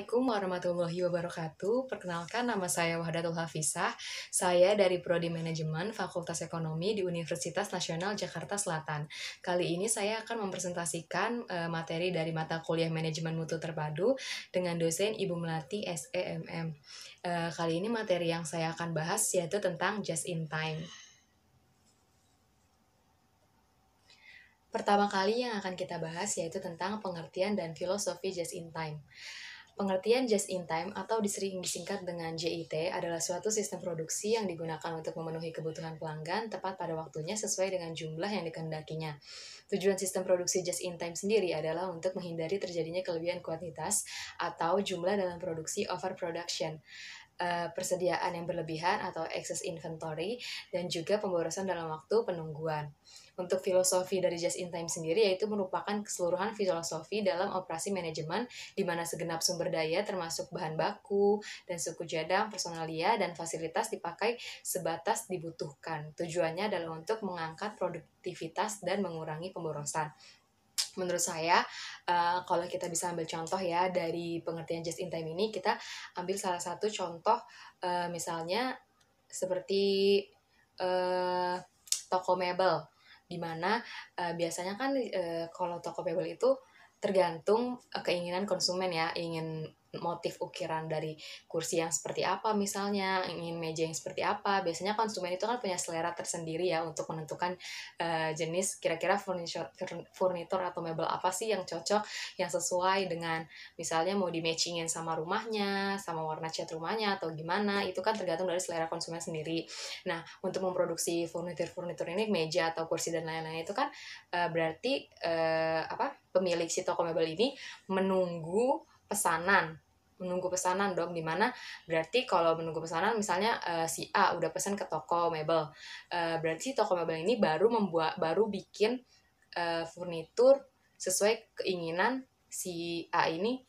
Assalamualaikum warahmatullahi wabarakatuh. Perkenalkan, nama saya Wahdatul Hafisah. Saya dari Prodi Manajemen Fakultas Ekonomi di Universitas Nasional Jakarta Selatan. Kali ini saya akan mempresentasikan materi dari mata kuliah Manajemen Mutu Terpadu dengan dosen Ibu Melati SEMM. Kali ini materi yang saya akan bahas yaitu tentang just in time. Pertama kali yang akan kita bahas yaitu tentang pengertian dan filosofi just in time. Pengertian just in time atau disering disingkat dengan JIT adalah suatu sistem produksi yang digunakan untuk memenuhi kebutuhan pelanggan tepat pada waktunya sesuai dengan jumlah yang dikehendakinya. Tujuan sistem produksi just in time sendiri adalah untuk menghindari terjadinya kelebihan kuantitas atau jumlah dalam produksi overproduction, persediaan yang berlebihan atau excess inventory, dan juga pemborosan dalam waktu penungguan. Untuk filosofi dari just in time sendiri yaitu merupakan keseluruhan filosofi dalam operasi manajemen di mana segenap sumber daya termasuk bahan baku dan suku cadang, personalia, dan fasilitas dipakai sebatas dibutuhkan. Tujuannya adalah untuk mengangkat produktivitas dan mengurangi pemborosan. Menurut saya, kalau kita bisa ambil contoh ya dari pengertian just in time ini, kita ambil salah satu contoh, misalnya seperti toko mebel, di mana biasanya kan kalau toko mebel itu tergantung keinginan konsumen ya, ingin motif ukiran dari kursi yang seperti apa misalnya, ingin meja yang seperti apa. Biasanya konsumen itu kan punya selera tersendiri ya untuk menentukan jenis kira-kira furnitur atau mebel apa sih yang cocok, yang sesuai dengan misalnya mau di-matchingin sama rumahnya, sama warna cat rumahnya atau gimana, itu kan tergantung dari selera konsumen sendiri. Nah, untuk memproduksi furnitur ini, meja atau kursi dan lain-lain itu kan berarti pemilik si toko mebel ini menunggu pesanan dong, dimana berarti kalau menunggu pesanan misalnya si A udah pesan ke toko mebel, berarti toko mebel ini baru bikin furnitur sesuai keinginan si A ini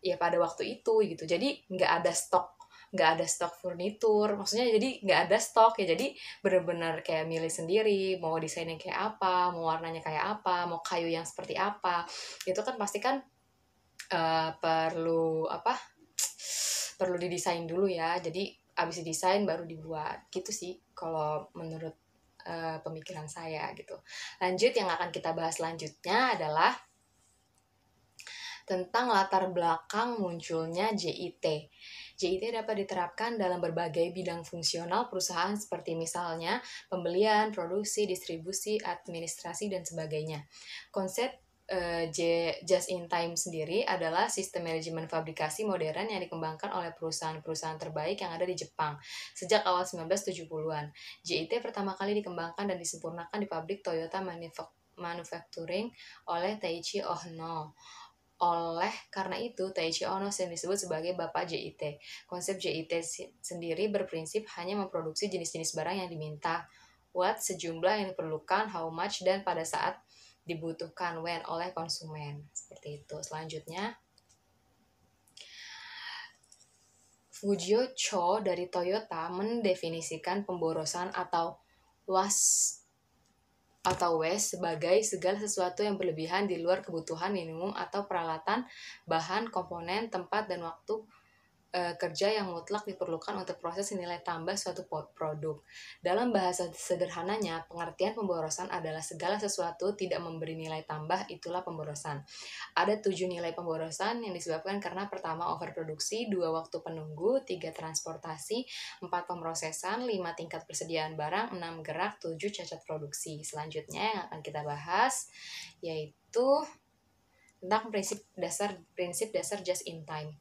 ya pada waktu itu gitu. Jadi nggak ada stok furnitur, maksudnya jadi nggak ada stok ya, jadi benar-benar kayak milih sendiri mau desainnya kayak apa, mau warnanya kayak apa, mau kayu yang seperti apa. Itu kan pasti kan perlu didesain dulu ya, jadi abis didesain baru dibuat gitu sih kalau menurut pemikiran saya gitu. Lanjut, yang akan kita bahas selanjutnya adalah tentang latar belakang munculnya JIT. JIT dapat diterapkan dalam berbagai bidang fungsional perusahaan seperti misalnya pembelian, produksi, distribusi, administrasi, dan sebagainya. Konsep just in time sendiri adalah sistem manajemen fabrikasi modern yang dikembangkan oleh perusahaan-perusahaan terbaik yang ada di Jepang sejak awal 1970-an. JIT pertama kali dikembangkan dan disempurnakan di pabrik Toyota Manufacturing oleh Taiichi Ohno. Oleh karena itu, Taiichi Ohno sering disebut sebagai Bapak JIT. Konsep JIT sendiri berprinsip hanya memproduksi jenis-jenis barang yang diminta, what, sejumlah yang diperlukan, how much, dan pada saat dibutuhkan, when, oleh konsumen. Seperti itu. Selanjutnya, Fujio Cho dari Toyota mendefinisikan pemborosan atau waste sebagai segala sesuatu yang berlebihan di luar kebutuhan minimum atau peralatan, bahan, komponen, tempat, dan waktu kerja yang mutlak diperlukan untuk proses nilai tambah suatu produk. Dalam bahasa sederhananya, pengertian pemborosan adalah segala sesuatu tidak memberi nilai tambah, itulah pemborosan. Ada 7 nilai pemborosan yang disebabkan karena pertama overproduksi, 2 waktu penunggu, 3 transportasi, 4 pemrosesan, 5 tingkat persediaan barang, 6 gerak, 7 cacat produksi. Selanjutnya yang akan kita bahas yaitu tentang prinsip dasar just in time.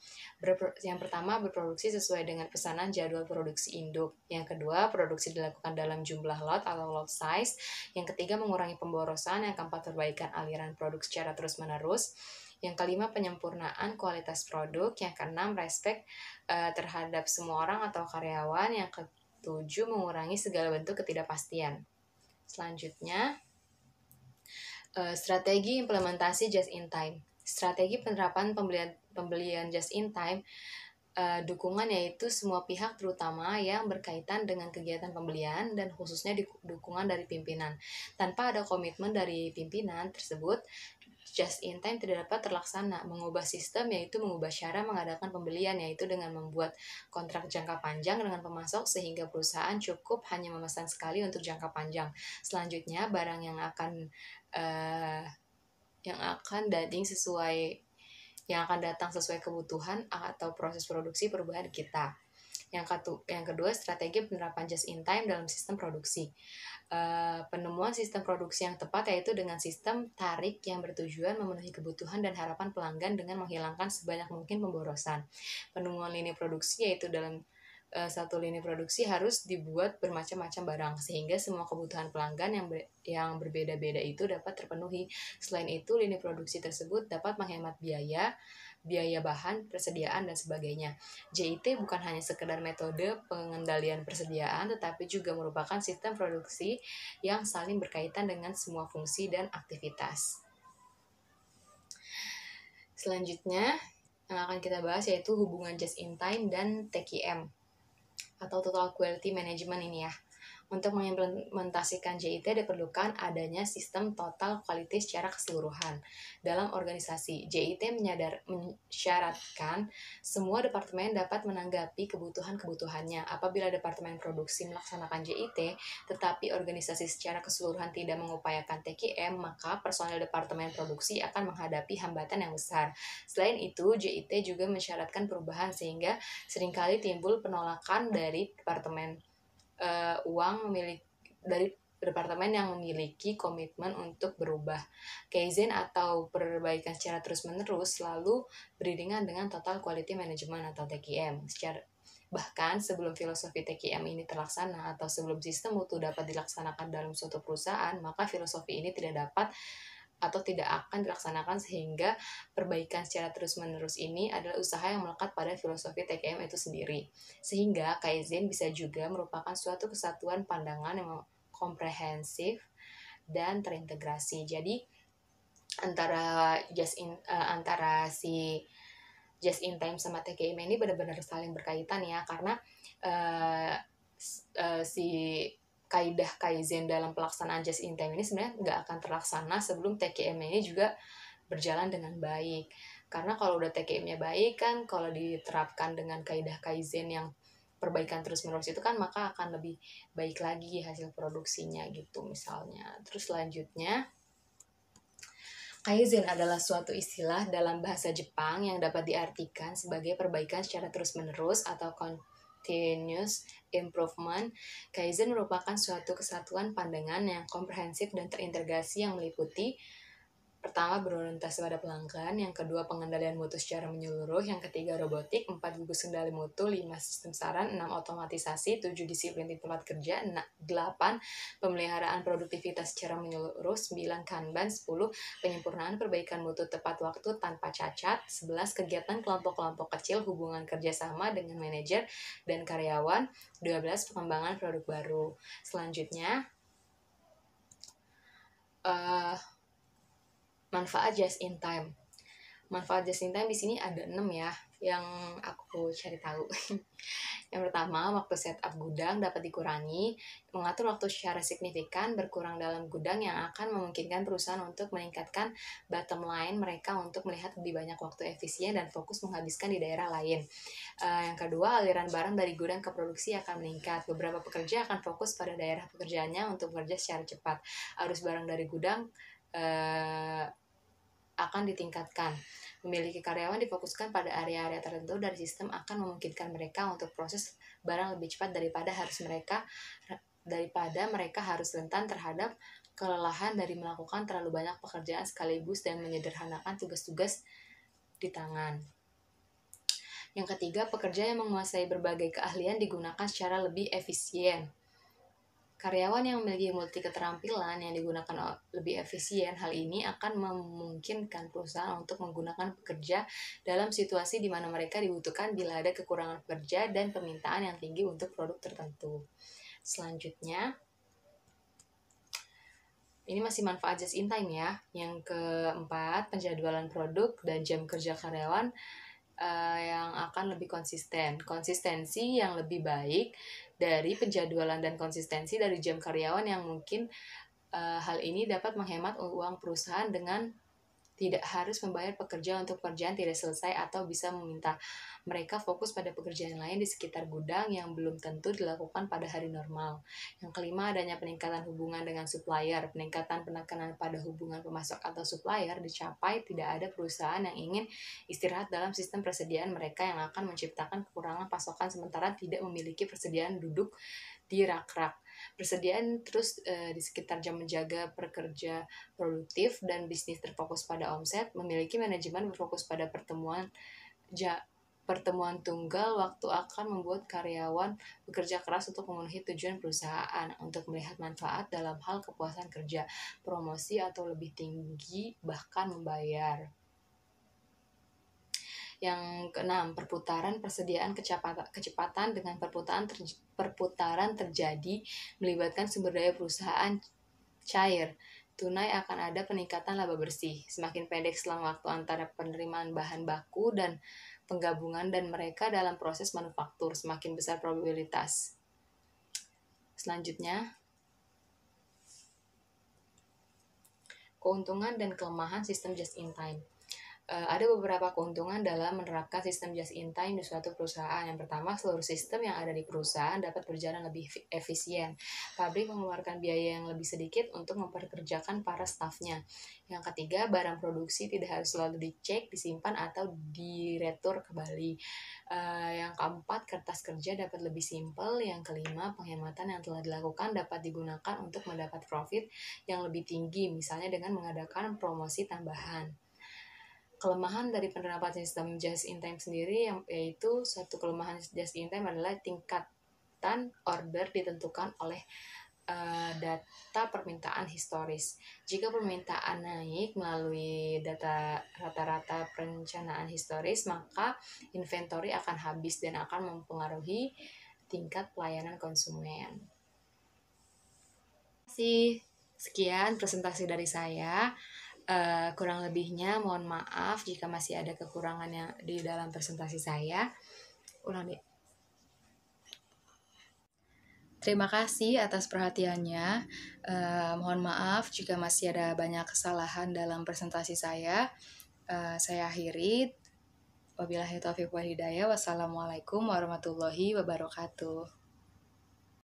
Yang pertama, berproduksi sesuai dengan pesanan jadwal produksi induk. Yang kedua, produksi dilakukan dalam jumlah lot atau lot size. Yang ketiga, mengurangi pemborosan. Yang keempat, perbaikan aliran produk secara terus-menerus. Yang kelima, penyempurnaan kualitas produk. Yang keenam, respek terhadap semua orang atau karyawan. Yang ketujuh, mengurangi segala bentuk ketidakpastian. Selanjutnya, strategi implementasi just in time. Strategi penerapan pembelian just in time dukungan yaitu semua pihak terutama yang berkaitan dengan kegiatan pembelian dan khususnya dukungan dari pimpinan. Tanpa ada komitmen dari pimpinan tersebut, just in time tidak dapat terlaksana. Mengubah sistem yaitu mengubah cara mengadakan pembelian, yaitu dengan membuat kontrak jangka panjang dengan pemasok sehingga perusahaan cukup hanya memesan sekali untuk jangka panjang. Selanjutnya, barang yang akan datang sesuai kebutuhan atau proses produksi perubahan kita. Yang kedua, strategi penerapan just in time dalam sistem produksi. Penemuan sistem produksi yang tepat yaitu dengan sistem tarik yang bertujuan memenuhi kebutuhan dan harapan pelanggan dengan menghilangkan sebanyak mungkin pemborosan. Penemuan lini produksi yaitu dalam satu lini produksi harus dibuat bermacam-macam barang sehingga semua kebutuhan pelanggan yang berbeda-beda itu dapat terpenuhi. Selain itu, lini produksi tersebut dapat menghemat biaya bahan, persediaan, dan sebagainya. JIT bukan hanya sekedar metode pengendalian persediaan, tetapi juga merupakan sistem produksi yang saling berkaitan dengan semua fungsi dan aktivitas. Selanjutnya, yang akan kita bahas yaitu hubungan just in time dan TQM atau Total Quality Management ini ya. Untuk mengimplementasikan JIT diperlukan adanya sistem total quality secara keseluruhan dalam organisasi. JIT mensyaratkan semua departemen dapat menanggapi kebutuhannya. Apabila departemen produksi melaksanakan JIT, tetapi organisasi secara keseluruhan tidak mengupayakan TQM, maka personel departemen produksi akan menghadapi hambatan yang besar. Selain itu, JIT juga mensyaratkan perubahan sehingga seringkali timbul penolakan dari departemen departemen yang memiliki komitmen untuk berubah. Kaizen atau perbaikan secara terus-menerus selalu beriringan dengan Total Quality Management atau TQM. Bahkan sebelum filosofi TQM ini terlaksana atau sebelum sistem mutu dapat dilaksanakan dalam suatu perusahaan, maka filosofi ini tidak akan dilaksanakan sehingga perbaikan secara terus-menerus ini adalah usaha yang melekat pada filosofi TQM itu sendiri. Sehingga Kaizen bisa juga merupakan suatu kesatuan pandangan yang komprehensif dan terintegrasi. Jadi antara si just in time sama TQM ini benar-benar saling berkaitan ya, karena si kaidah Kaizen dalam pelaksanaan just in time ini sebenarnya nggak akan terlaksana sebelum TQM ini juga berjalan dengan baik. Karena kalau udah TQM-nya baik kan, kalau diterapkan dengan kaidah Kaizen yang perbaikan terus-menerus itu kan, maka akan lebih baik lagi hasil produksinya gitu misalnya. Terus selanjutnya, Kaizen adalah suatu istilah dalam bahasa Jepang yang dapat diartikan sebagai perbaikan secara terus-menerus atau continuous improvement. Kaizen merupakan suatu kesatuan pandangan yang komprehensif dan terintegrasi yang meliputi: pertama, berorientasi pada pelanggan, yang kedua, pengendalian mutu secara menyeluruh, yang ketiga, robotik, 4, gugus kendali mutu, 5, sistem saran, 6, otomatisasi, 7, disiplin di tempat kerja, 8, pemeliharaan produktivitas secara menyeluruh, 9, Kanban, 10, penyempurnaan perbaikan mutu tepat waktu tanpa cacat, 11, kegiatan kelompok-kelompok kecil, hubungan kerjasama dengan manajer dan karyawan, 12, pengembangan produk baru. Selanjutnya, manfaat just in time. Manfaat just in time di sini ada 6 ya, yang aku cari tahu. Yang pertama, waktu setup gudang dapat dikurangi. Mengatur waktu secara signifikan berkurang dalam gudang yang akan memungkinkan perusahaan untuk meningkatkan bottom line mereka untuk melihat lebih banyak waktu efisien dan fokus menghabiskan di daerah lain. Yang kedua, aliran barang dari gudang ke produksi akan meningkat. Beberapa pekerja akan fokus pada daerah pekerjaannya untuk bekerja secara cepat. Arus barang dari gudang akan ditingkatkan. Memiliki karyawan difokuskan pada area-area tertentu dari sistem akan memungkinkan mereka untuk proses barang lebih cepat daripada mereka harus rentan terhadap kelelahan dari melakukan terlalu banyak pekerjaan sekaligus dan menyederhanakan tugas-tugas di tangan. Yang ketiga, pekerja yang menguasai berbagai keahlian digunakan secara lebih efisien. Karyawan yang memiliki multi keterampilan yang digunakan lebih efisien, hal ini akan memungkinkan perusahaan untuk menggunakan pekerja dalam situasi di mana mereka dibutuhkan bila ada kekurangan pekerja dan permintaan yang tinggi untuk produk tertentu. Selanjutnya, ini masih manfaat just in time ya. Yang keempat, penjadwalan produk dan jam kerja karyawan yang akan lebih konsisten. Konsistensi yang lebih baik dari penjadwalan dan konsistensi dari jam karyawan yang mungkin hal ini dapat menghemat uang perusahaan dengan tidak harus membayar pekerja untuk pekerjaan tidak selesai atau bisa meminta mereka fokus pada pekerjaan lain di sekitar gudang yang belum tentu dilakukan pada hari normal. Yang kelima, adanya peningkatan hubungan dengan supplier. Peningkatan penekanan pada hubungan pemasok atau supplier dicapai tidak ada perusahaan yang ingin istirahat dalam sistem persediaan mereka yang akan menciptakan kekurangan pasokan sementara tidak memiliki persediaan duduk di rak-rak. Persediaan terus di sekitar jam menjaga pekerja produktif dan bisnis terfokus pada omset, memiliki manajemen berfokus pada pertemuan tunggal waktu akan membuat karyawan bekerja keras untuk memenuhi tujuan perusahaan, untuk melihat manfaat dalam hal kepuasan kerja, promosi atau lebih tinggi bahkan membayar. Yang keenam, perputaran persediaan kecepatan dengan perputaran terjadi melibatkan sumber daya perusahaan cair. Tunai akan ada peningkatan laba bersih. Semakin pendek selang waktu antara penerimaan bahan baku dan penggabungan dan mereka dalam proses manufaktur, semakin besar probabilitas. Selanjutnya, keuntungan dan kelemahan sistem just in time. Ada beberapa keuntungan dalam menerapkan sistem just in time di suatu perusahaan. Yang pertama, seluruh sistem yang ada di perusahaan dapat berjalan lebih efisien. Pabrik mengeluarkan biaya yang lebih sedikit untuk memperkerjakan para stafnya. Yang ketiga, barang produksi tidak harus selalu dicek, disimpan, atau diretur kembali. Yang keempat, kertas kerja dapat lebih simpel. Yang kelima, penghematan yang telah dilakukan dapat digunakan untuk mendapat profit yang lebih tinggi, misalnya dengan mengadakan promosi tambahan. Kelemahan dari penerapan sistem just in time sendiri yaitu satu kelemahan just in time adalah tingkatan order ditentukan oleh data permintaan historis. Jika permintaan naik melalui data rata-rata perencanaan historis, maka inventory akan habis dan akan mempengaruhi tingkat pelayanan konsumen. Sekian presentasi dari saya. Kurang lebihnya mohon maaf jika masih ada kekurangan yang di dalam presentasi saya. Terima kasih atas perhatiannya. Mohon maaf jika masih ada banyak kesalahan dalam presentasi saya. Saya akhiri. Wabillahi taufiq wal hidayah. Wassalamualaikum warahmatullahi wabarakatuh.